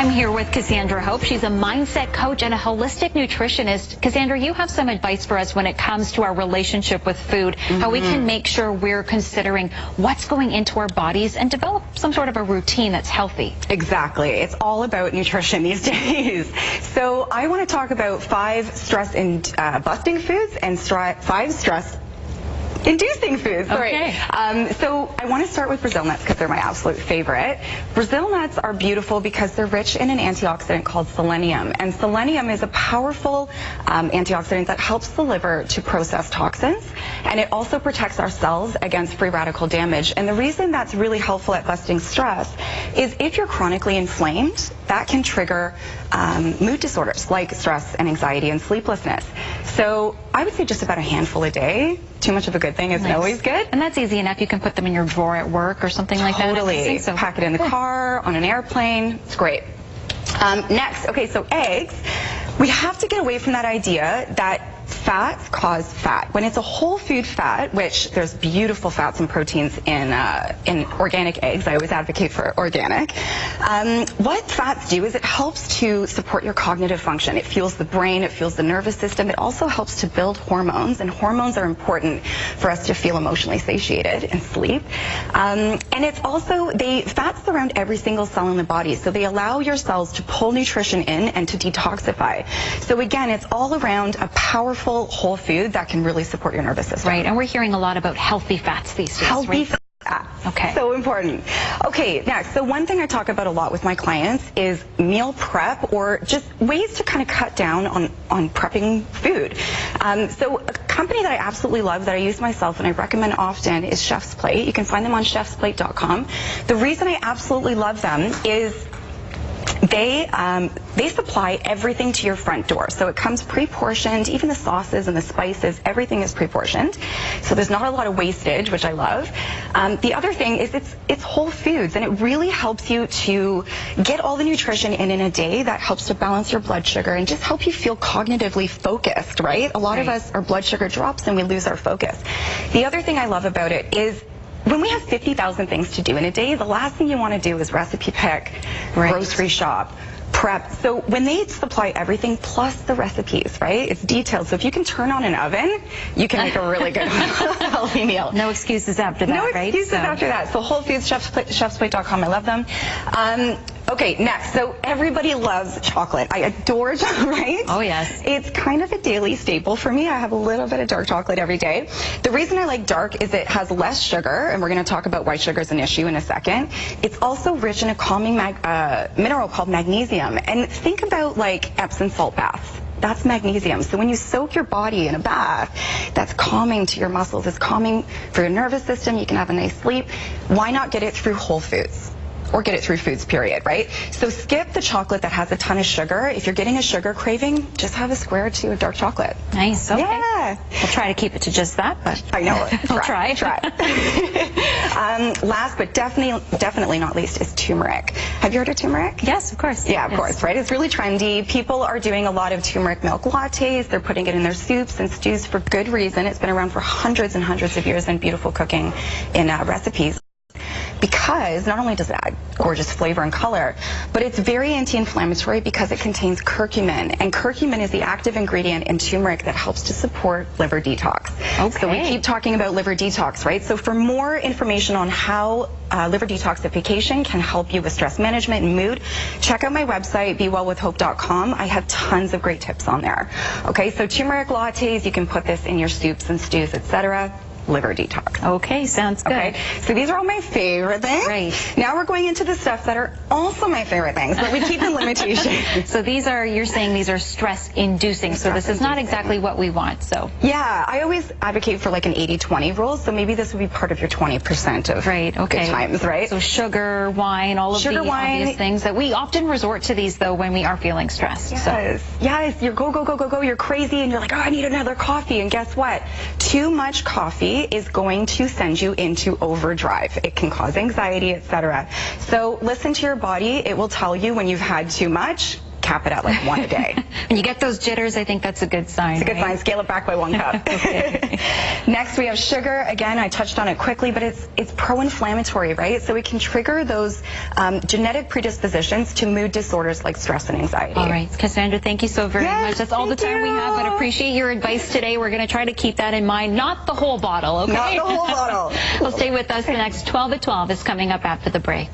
I'm here with Cassandra Hope. She's a mindset coach and a holistic nutritionist. Cassandra, you have some advice for us when it comes to our relationship with food, how we can make sure we're considering what's going into our bodies and develop some sort of a routine that's healthy. Exactly. It's all about nutrition these days. So I want to talk about 5 stress-busting foods and 5 stress-inducing foods. Okay. So I want to start with Brazil nuts because they're my absolute favorite. Brazil nuts are beautiful because they're rich in an antioxidant called selenium. And selenium is a powerful antioxidant that helps the liver to process toxins. And it also protects our cells against free radical damage. And the reason that's really helpful at busting stress is if you're chronically inflamed, that can trigger mood disorders like stress and anxiety and sleeplessness. So I would say just about a handful a day. Too much of a good thing isn't always good. And that's easy enough. You can put them in your drawer at work or something like that. Totally. So. Pack it in the car, on an airplane. It's great. Next, okay, so eggs. We have to get away from that idea that fats cause fat. When it's a whole food fat, which there's beautiful fats and proteins in organic eggs. I always advocate for organic. What fats do is it helps to support your cognitive function. It fuels the brain, it fuels the nervous system. It also helps to build hormones, and hormones are important for us to feel emotionally satiated and sleep. And it's also, fats surround every single cell in the body, so they allow your cells to pull nutrition in and to detoxify. So again, it's all around a powerful whole food that can really support your nervous system. Right, and we're hearing a lot about healthy fats these days. Healthy fats. Okay. So important. Okay, next. So one thing I talk about a lot with my clients is meal prep, or just ways to kind of cut down on prepping food. So a company that I absolutely love, that I use myself and I recommend often, is Chef's Plate. You can find them on chefsplate.com. The reason I absolutely love them is they supply everything to your front door. So it comes pre-portioned, even the sauces and the spices, everything is pre-portioned. So there's not a lot of wastage, which I love. The other thing is it's whole foods, and it really helps you to get all the nutrition in a day that helps to balance your blood sugar and just help you feel cognitively focused, right? A lot of us, our blood sugar drops and we lose our focus. The other thing I love about it is when we have 50,000 things to do in a day, the last thing you want to do is recipe pick, grocery shop, prep. So when they supply everything plus the recipes, right? It's detailed. So if you can turn on an oven, you can make a really good healthy meal. No excuses after that, right? No excuses after that. So Whole Foods, chefsplate.com. I love them. Okay, next. So everybody loves chocolate. I adore chocolate, right? Oh, yes. It's kind of a daily staple for me. I have a little bit of dark chocolate every day. The reason I like dark is it has less sugar, and we're going to talk about why sugar is an issue in a second. It's also rich in a calming mineral called magnesium. And think about like Epsom salt baths. That's magnesium. So when you soak your body in a bath, that's calming to your muscles. It's calming for your nervous system. You can have a nice sleep. Why not get it through Whole Foods? Or get it through foods, period, right? So skip the chocolate that has a ton of sugar. If you're getting a sugar craving, just have a square or 2 of dark chocolate. Nice, okay. Yeah. We'll try to keep it to just that, but I know. We'll try. Last but definitely not least is turmeric. Have you heard of turmeric? Yes, of course. Yeah, of course, right? It's really trendy. People are doing a lot of turmeric milk lattes. They're putting it in their soups and stews for good reason. It's been around for hundreds and hundreds of years in beautiful cooking in recipes. Because not only does it add gorgeous flavor and color, but it's very anti-inflammatory because it contains curcumin. And curcumin is the active ingredient in turmeric that helps to support liver detox. Okay. So we keep talking about liver detox, right? So for more information on how liver detoxification can help you with stress management and mood, check out my website, bewellwithhope.com. I have tons of great tips on there. Okay, so turmeric lattes, you can put this in your soups and stews, etc. Liver detox. Okay, sounds good. Okay, so these are all my favorite things. Right. Now we're going into the stuff that are also my favorite things, but we keep in limitation. So these are, you're saying these are stress-inducing, so this is not exactly what we want, so. Yeah, I always advocate for like an 80-20 rule, so maybe this would be part of your 20% of good times, right? So sugar, wine, all of the obvious things that we often resort to these, though, when we are feeling stressed. Yes, yes, you're go, you're crazy, and you're like, oh, I need another coffee, and guess what? Too much coffee is going to send you into overdrive. It can cause anxiety, etc. So listen to your body. It will tell you when you've had too much. cap it at like 1 a day. When you get those jitters, I think that's a good sign. It's a good sign. Scale it back by 1 cup. Next, we have sugar. Again, I touched on it quickly, but it's pro-inflammatory, right? So it can trigger those genetic predispositions to mood disorders like stress and anxiety. All right, Cassandra, thank you so very much. That's all the time we have, but appreciate your advice today. We're going to try to keep that in mind. Not the whole bottle, okay? Not the whole bottle. Well, stay with us. The next 12 at 12 is coming up after the break.